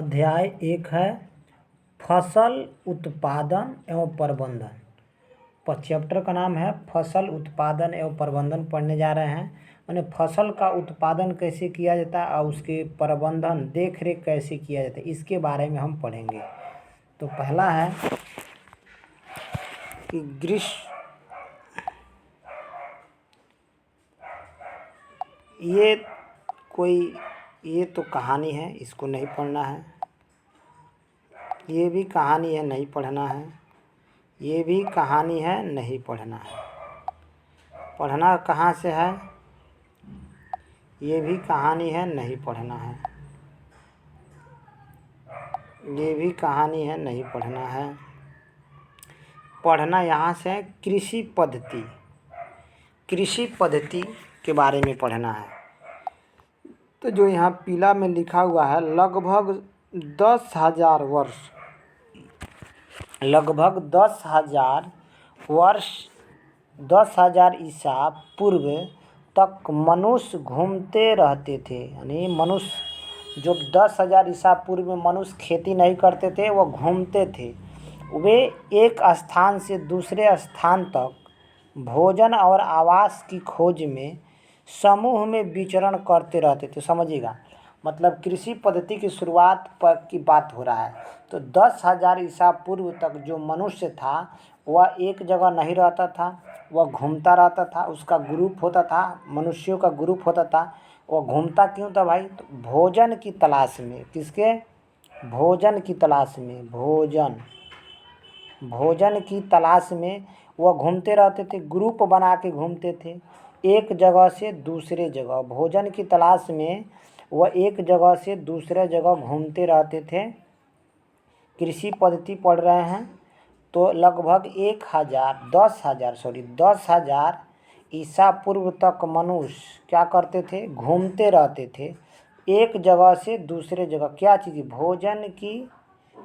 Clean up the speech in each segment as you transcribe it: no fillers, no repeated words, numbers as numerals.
अध्याय 1 है फसल उत्पादन एवं प्रबंधन। चैप्टर का नाम है फसल उत्पादन एवं प्रबंधन। पढ़ने जा रहे हैं यानी फसल का उत्पादन कैसे किया जाता है और उसके प्रबंधन देख रेख कैसे किया जाता है, इसके बारे में हम पढ़ेंगे। तो पहला है कि ये तो कहानी है, इसको नहीं पढ़ना है। ये भी कहानी है, नहीं पढ़ना है। ये भी कहानी है, नहीं पढ़ना है। पढ़ना कहाँ से है? ये भी कहानी है, नहीं पढ़ना है। ये भी कहानी है, नहीं पढ़ना है। पढ़ना यहाँ से है कृषि पद्धति। कृषि पद्धति के बारे में पढ़ना है। तो जो यहाँ पीला में लिखा हुआ है, लगभग 10,000 वर्ष, लगभग 10,000 वर्ष, 10,000 ईसा पूर्व तक मनुष्य घूमते रहते थे। यानी मनुष्य जो 10,000 ईसा पूर्व में मनुष्य खेती नहीं करते थे, वो घूमते थे। वे एक स्थान से दूसरे स्थान तक भोजन और आवास की खोज में समूह में विचरण करते रहते थे। समझिएगा, मतलब कृषि पद्धति की शुरुआत पर की बात हो रहा है। तो 10,000 ईसा पूर्व तक जो मनुष्य था वह एक जगह नहीं रहता था, वह घूमता रहता था। उसका ग्रुप होता था, मनुष्यों का ग्रुप होता था। वह घूमता क्यों था भाई? तो भोजन की तलाश में। किसके? भोजन की तलाश में। भोजन की तलाश में वह घूमते रहते थे, ग्रुप बना के घूमते थे एक जगह से दूसरे जगह। भोजन की तलाश में वह एक जगह से दूसरे जगह घूमते रहते थे। कृषि पद्धति पढ़ रहे हैं तो लगभग 10,000 ईसा पूर्व तक मनुष्य क्या करते थे? घूमते रहते थे एक जगह से दूसरे जगह। क्या चीज़? भोजन की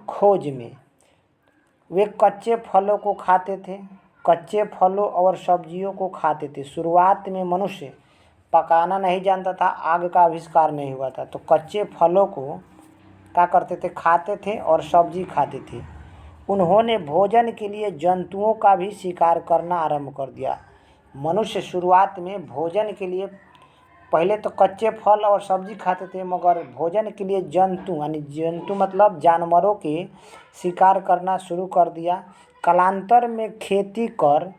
खोज में। वे कच्चे फलों को खाते थे, कच्चे फलों और सब्जियों को खाते थे। शुरुआत में मनुष्य पकाना नहीं जानता था, आग का आविष्कार नहीं हुआ था, तो कच्चे फलों को क्या करते थे? खाते थे और सब्जी खाते थे। उन्होंने भोजन के लिए जंतुओं का भी शिकार करना आरंभ कर दिया। मनुष्य शुरुआत में भोजन के लिए पहले तो कच्चे फल और सब्जी खाते थे, मगर भोजन के लिए जंतु, यानी जंतु मतलब जानवरों के शिकार करना शुरू कर दिया। कालांतर में खेती कर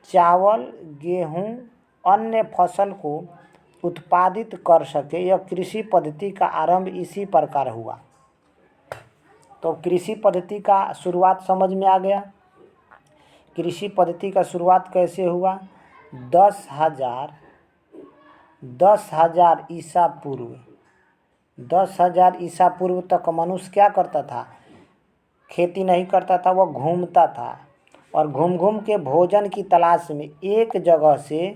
चावल, गेहूं, अन्य फसल को उत्पादित कर सके। यह कृषि पद्धति का आरंभ इसी प्रकार हुआ। तो कृषि पद्धति का शुरुआत समझ में आ गया। कृषि पद्धति का शुरुआत कैसे हुआ? 10,000 ईसा पूर्व। 10,000 ईसा पूर्व तक मनुष्य क्या करता था? खेती नहीं करता था, वह घूमता था और घूम घूम के भोजन की तलाश में एक जगह से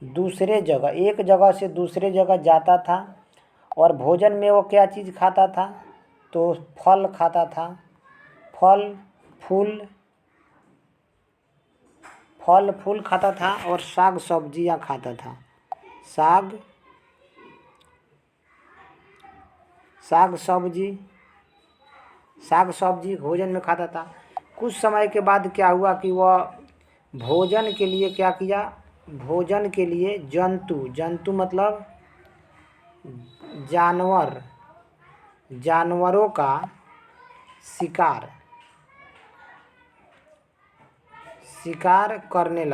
दूसरे जगह जाता था। और भोजन में वो क्या चीज़ खाता था? तो फल खाता था, फल फूल खाता था और साग सब्जियां खाता था। साग सब्जी भोजन में खाता था। कुछ समय के बाद क्या हुआ कि वह भोजन के लिए क्या किया? भोजन के लिए जंतु मतलब जानवरों का शिकार करने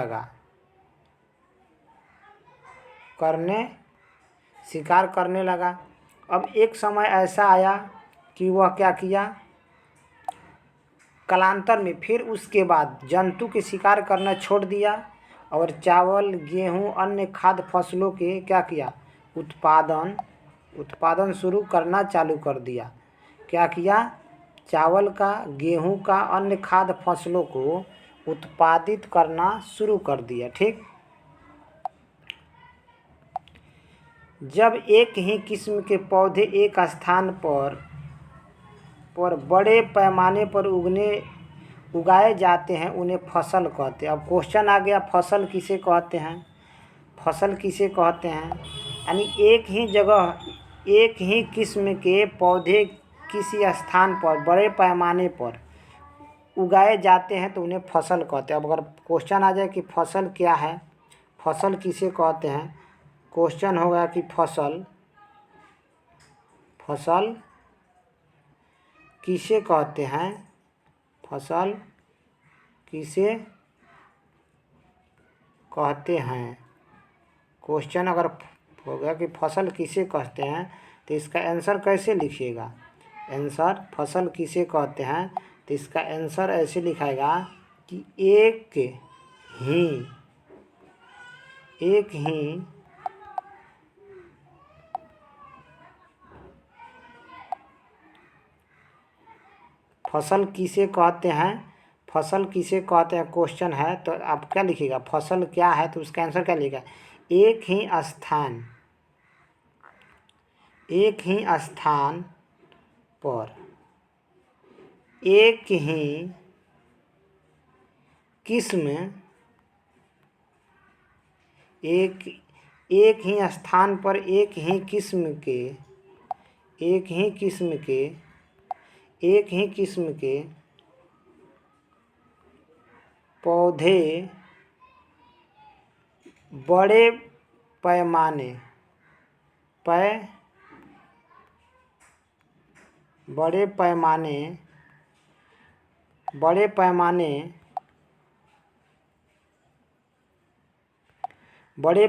लगा। अब एक समय ऐसा आया कि वह क्या किया? कालांतर में फिर उसके बाद जंतु के शिकार करना छोड़ दिया और चावल, गेहूं, अन्य खाद्य फसलों के क्या किया? उत्पादन शुरू करना चालू कर दिया। क्या किया? चावल का, गेहूं का, अन्य खाद्य फसलों को उत्पादित करना शुरू कर दिया। ठीक। जब एक ही किस्म के पौधे एक स्थान पर बड़े पैमाने पर उगाए जाते हैं, उन्हें फसल कहते हैं। अब क्वेश्चन आ गया, फसल किसे कहते हैं? यानी एक ही किस्म के पौधे किसी स्थान पर बड़े पैमाने पर उगाए जाते हैं तो उन्हें फसल कहते हैं। अब अगर क्वेश्चन आ जाए कि फसल क्या है, फसल किसे कहते हैं, क्वेश्चन होगा कि फसल किसे कहते हैं, फसल किसे कहते हैं। क्वेश्चन अगर हो गया कि फसल किसे कहते हैं तो इसका आंसर कैसे लिखिएगा। आंसर फसल किसे कहते हैं तो इसका आंसर ऐसे लिखाएगा कि एक ही फसल किसे कहते हैं, फसल किसे कहते हैं क्वेश्चन है तो आप क्या लिखिएगा, फसल क्या है तो उसका आंसर क्या लिखेगा, एक ही स्थान पर एक ही किस्म एक ही स्थान पर एक ही किस्म के पौधे बड़े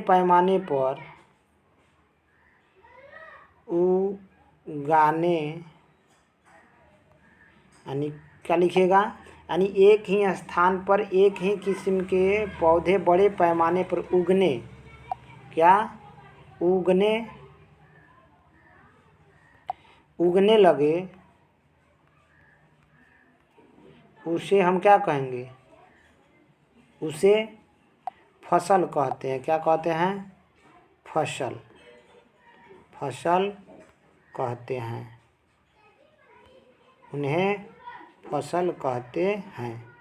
पैमाने पर उगाने, यानी क्या लिखिएगा, यानी एक ही स्थान पर एक ही किस्म के पौधे बड़े पैमाने पर उगने लगे, उसे हम क्या कहेंगे, उसे फसल कहते हैं। क्या कहते हैं, फसल कहते हैं, उन्हें फसल कहते हैं।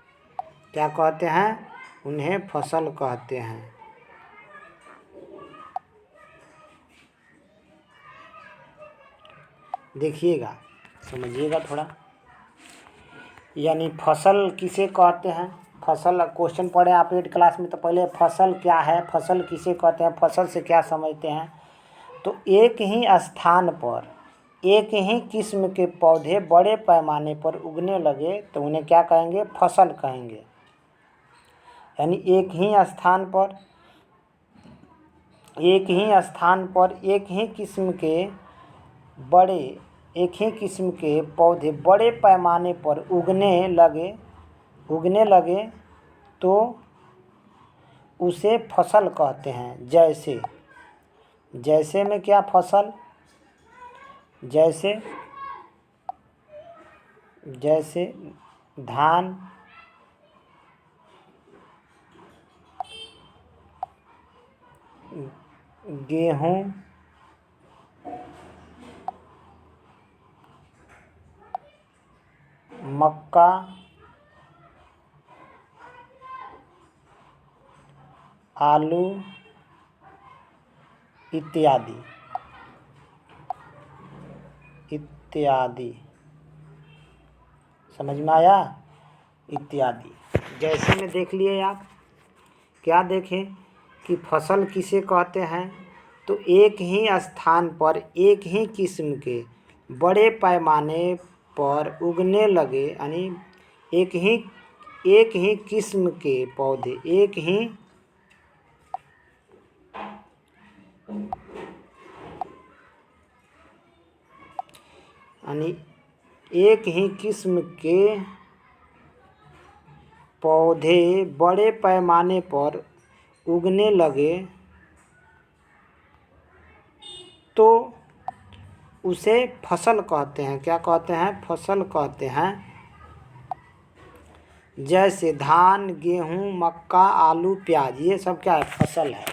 क्या कहते हैं, उन्हें फसल कहते हैं। देखिएगा, समझिएगा थोड़ा, यानी फसल किसे कहते हैं, फसल क्वेश्चन पढ़े आप 8 क्लास में तो पहले फसल क्या है, फसल किसे कहते हैं, फसल से क्या समझते हैं। तो एक ही स्थान पर एक ही किस्म के पौधे बड़े पैमाने पर उगने लगे तो उन्हें क्या कहेंगे, फसल कहेंगे। यानी एक ही स्थान पर एक ही किस्म के पौधे बड़े पैमाने पर उगने लगे तो उसे फसल कहते हैं। जैसे में क्या फसल, जैसे धान, गेहूँ, मक्का, आलू इत्यादि समझ में आया, इत्यादि। जैसे में देख लिए आप, क्या देखें कि फसल किसे कहते हैं तो एक ही स्थान पर एक ही किस्म के बड़े पैमाने पर उगने लगे, यानी एक ही किस्म के पौधे एक ही किस्म के पौधे बड़े पैमाने पर उगने लगे तो उसे फसल कहते हैं। क्या कहते हैं, फसल कहते हैं। जैसे धान, गेहूँ, मक्का, आलू, प्याज, ये सब क्या है, फसल है।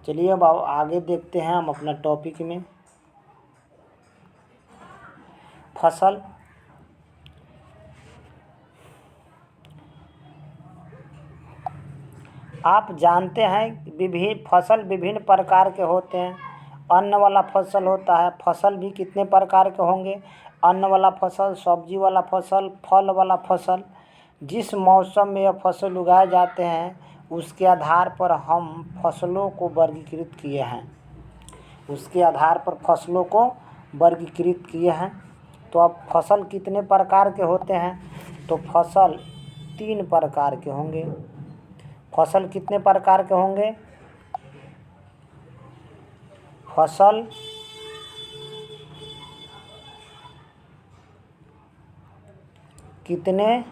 चलिए अब आगे देखते हैं हम अपना टॉपिक में। फसल, आप जानते हैं फसल विभिन्न प्रकार के होते हैं। अन्न वाला फसल होता है, फसल भी कितने प्रकार के होंगे, अन्न वाला फसल, सब्जी वाला फसल, फल वाला फसल। जिस मौसम में यह फसल उगाए जाते हैं उसके आधार पर हम फसलों को वर्गीकृत किए हैं, उसके आधार पर फसलों को वर्गीकृत किए हैं। तो अब फसल कितने प्रकार के होते हैं? तो फसल 3 प्रकार के होंगे। फसल कितने प्रकार के होंगे? फसल कितने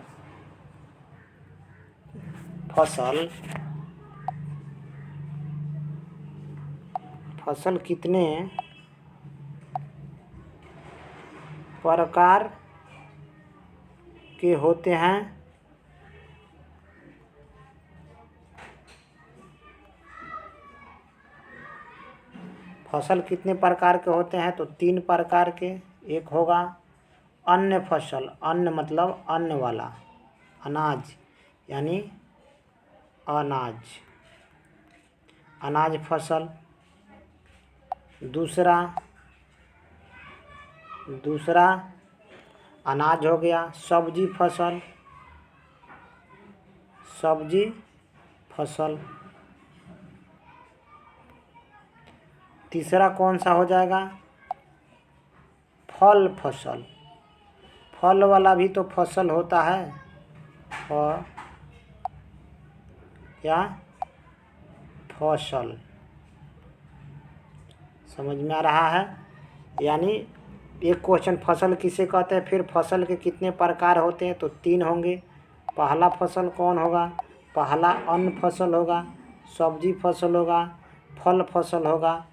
फसल कितने प्रकार के होते हैं? फसल कितने प्रकार के होते हैं? तो 3 प्रकार के। एक होगा अन्न फसल, अन्न मतलब अन्न वाला, अनाज यानी अनाज, अनाज फसल। दूसरा अनाज हो गया सब्जी फसल, सब्जी फसल। तीसरा कौन सा हो जाएगा? फल फसल। फल वाला भी तो फसल होता है, और क्या फसल। समझ में आ रहा है? यानी एक क्वेश्चन फसल किसे कहते हैं, फिर फसल के कितने प्रकार होते हैं? तो 3 होंगे। पहला फसल कौन होगा? पहला अन्न फसल होगा, सब्जी फसल होगा, फल फसल होगा।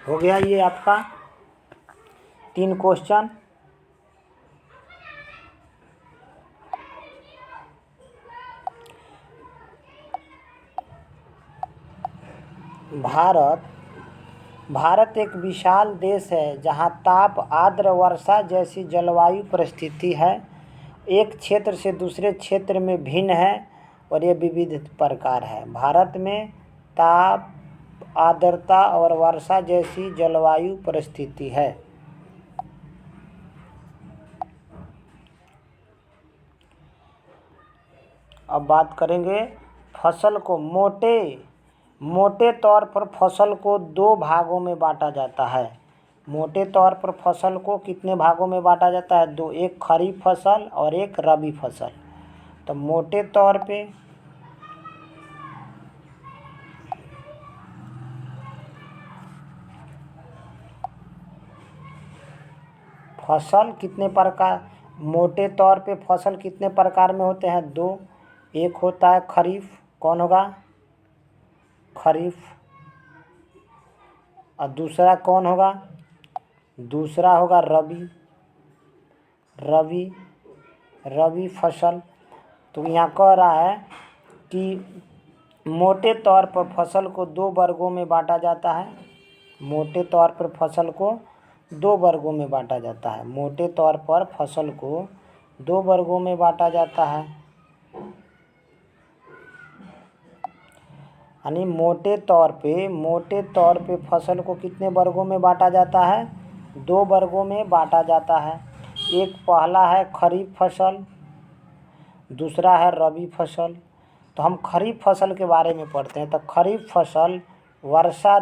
हो गया ये आपका 3 क्वेश्चन। भारत एक विशाल देश है जहाँ ताप, आर्द्र, वर्षा जैसी जलवायु परिस्थिति है। एक क्षेत्र से दूसरे क्षेत्र में भिन्न है और ये विविध प्रकार है। भारत में ताप, आर्द्रता और वर्षा जैसी जलवायु परिस्थिति है। अब बात करेंगे फसल को। मोटे तौर पर फसल को 2 भागों में बांटा जाता है। मोटे तौर पर फसल को कितने भागों में बांटा जाता है? 2, एक खरीफ फसल और एक रबी फसल। तो मोटे तौर पे फसल कितने प्रकार, मोटे तौर पे फसल कितने प्रकार में होते हैं? 2। एक होता है खरीफ, कौन होगा? खरीफ। और दूसरा कौन होगा? दूसरा होगा रबी फसल। तो यहाँ कह रहा है कि मोटे तौर पर फसल को 2 वर्गों में बांटा जाता है। मोटे तौर पर फसल को 2 वर्गों में बांटा जाता है। मोटे तौर पर फसल को 2 वर्गों में बांटा जाता है। यानी मोटे तौर पे फसल को कितने वर्गों में बांटा जाता है? 2 वर्गों में बांटा जाता है। एक पहला है खरीफ फसल, दूसरा है रबी फसल। तो हम खरीफ फसल के बारे में पढ़ते हैं। तो खरीफ फसल वर्षा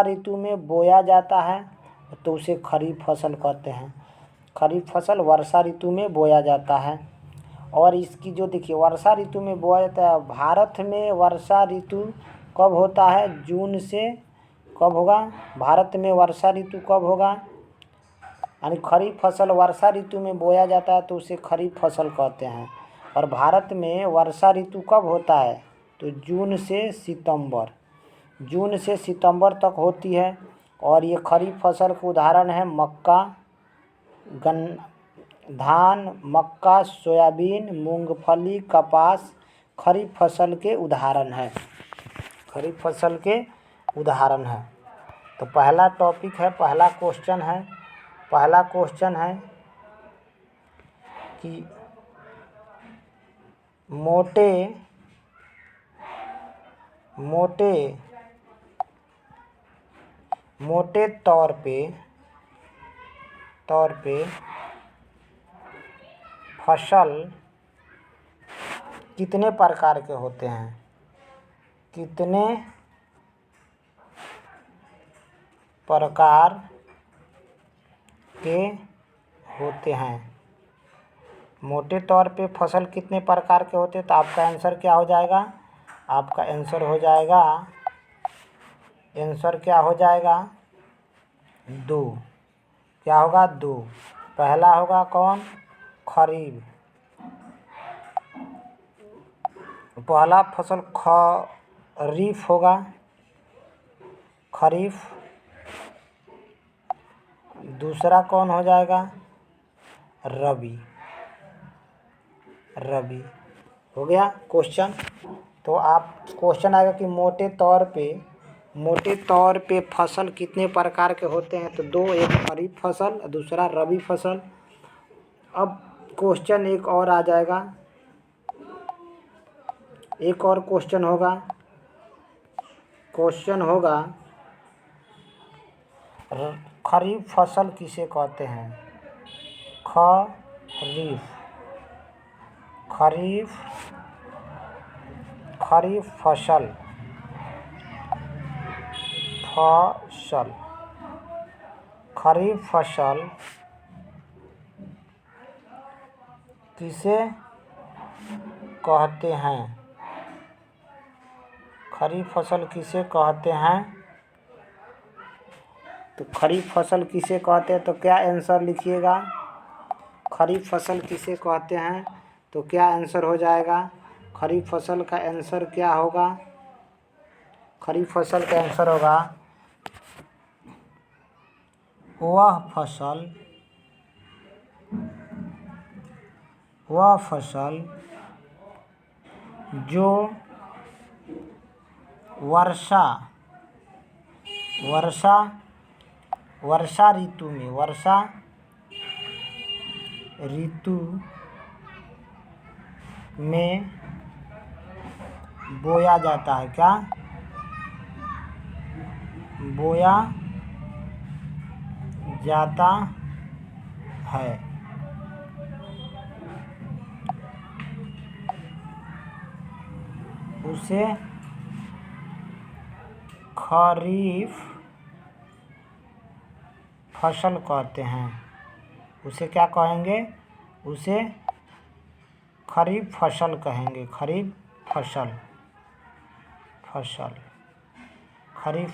ऋतु में बोया जाता है, तो उसे खरीफ फसल कहते हैं। खरीफ फसल वर्षा ऋतु में बोया जाता है। और इसकी जो देखिए वर्षा ऋतु में बोया जाता है। भारत में वर्षा ऋतु कब होता है? जून से कब होगा? भारत में वर्षा ऋतु कब होगा? यानी खरीफ फसल वर्षा ऋतु में बोया जाता है तो उसे खरीफ फसल कहते हैं। और भारत में वर्षा ऋतु कब होता है? तो जून से सितंबर तक होती है। और ये खरीफ फसल के उदाहरण है मक्का, धान, मक्का, सोयाबीन, मूंगफली, कपास खरीफ फसल के उदाहरण है। खरीफ फसल के उदाहरण है। तो पहला टॉपिक है, पहला क्वेश्चन है कि मोटे मोटे तौर पे फसल कितने प्रकार के होते हैं? कितने प्रकार के होते हैं? मोटे तौर पे फसल कितने प्रकार के होते हैं? तो आपका आंसर क्या हो जाएगा? आपका आंसर हो जाएगा, आंसर क्या हो जाएगा? 2। क्या होगा? 2। पहला होगा कौन? खरीफ। पहला फसल खरीफ होगा, खरीफ। दूसरा कौन हो जाएगा? रबी। रबी हो गया क्वेश्चन। तो आप क्वेश्चन आएगा कि मोटे तौर पे फसल कितने प्रकार के होते हैं? तो 2, एक खरीफ फसल, दूसरा रबी फसल। अब क्वेश्चन एक और आ जाएगा, एक और क्वेश्चन होगा। क्वेश्चन होगा खरीफ फसल किसे कहते हैं? खरीफ फसल खरीफ फसल किसे कहते हैं? खरीफ फसल किसे कहते हैं? तो खरीफ फसल किसे कहते हैं? तो क्या आंसर लिखिएगा? खरीफ फसल किसे कहते हैं? तो क्या आंसर हो जाएगा? खरीफ फसल का आंसर क्या होगा? खरीफ फसल का आंसर होगा वह फसल जो वर्षा ऋतु में बोया जाता है। क्या बोया जाता है? उसे खरीफ फसल कहते हैं। उसे क्या कहेंगे? उसे खरीफ फसल कहेंगे। खरीफ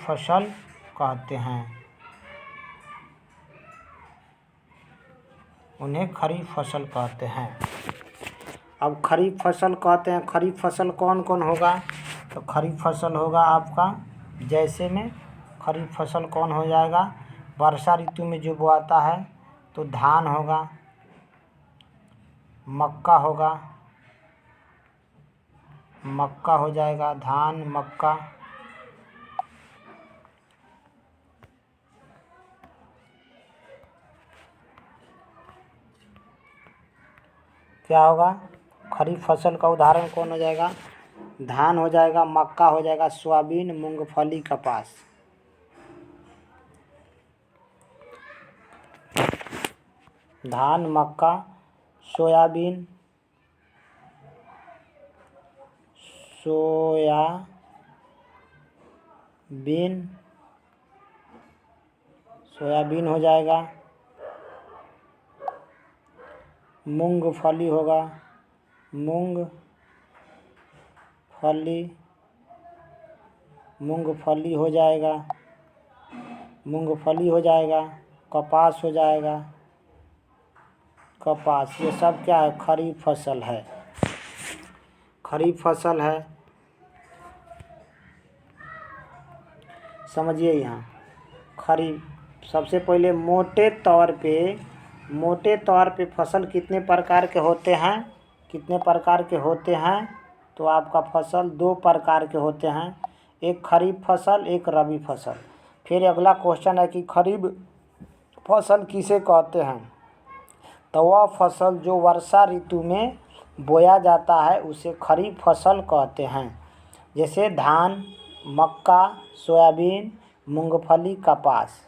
फसल कहते हैं। उन्हें खरीफ फसल कहते हैं। अब खरीफ फसल कहते हैं, खरीफ फसल कौन कौन होगा? तो खरीफ फसल होगा आपका, जैसे में खरीफ फसल कौन हो जाएगा? वर्षा ऋतु में जो बोआता है, तो धान होगा, मक्का हो जाएगा, धान, मक्का। क्या होगा? खरीफ फसल का उदाहरण कौन हो जाएगा? धान हो जाएगा, मक्का हो जाएगा, सोयाबीन, मूंगफली, कपास। धान, मक्का, सोयाबीन, सोयाबीन हो जाएगा, मूंगफली होगा, मूंगफली हो जाएगा, कपास हो जाएगा, कपास। ये सब क्या है? खरीफ फसल है। खरीफ फसल है, समझिए। यहाँ खरीफ, सबसे पहले मोटे तौर पे फसल कितने प्रकार के होते हैं? कितने प्रकार के होते हैं? तो आपका फसल 2 प्रकार के होते हैं, एक खरीफ फसल, एक रबी फसल। फिर अगला क्वेश्चन है कि खरीफ फसल किसे कहते हैं? तो वह फसल जो वर्षा ऋतु में बोया जाता है, उसे खरीफ फसल कहते हैं। जैसे धान, मक्का, सोयाबीन, मूंगफली, कपास।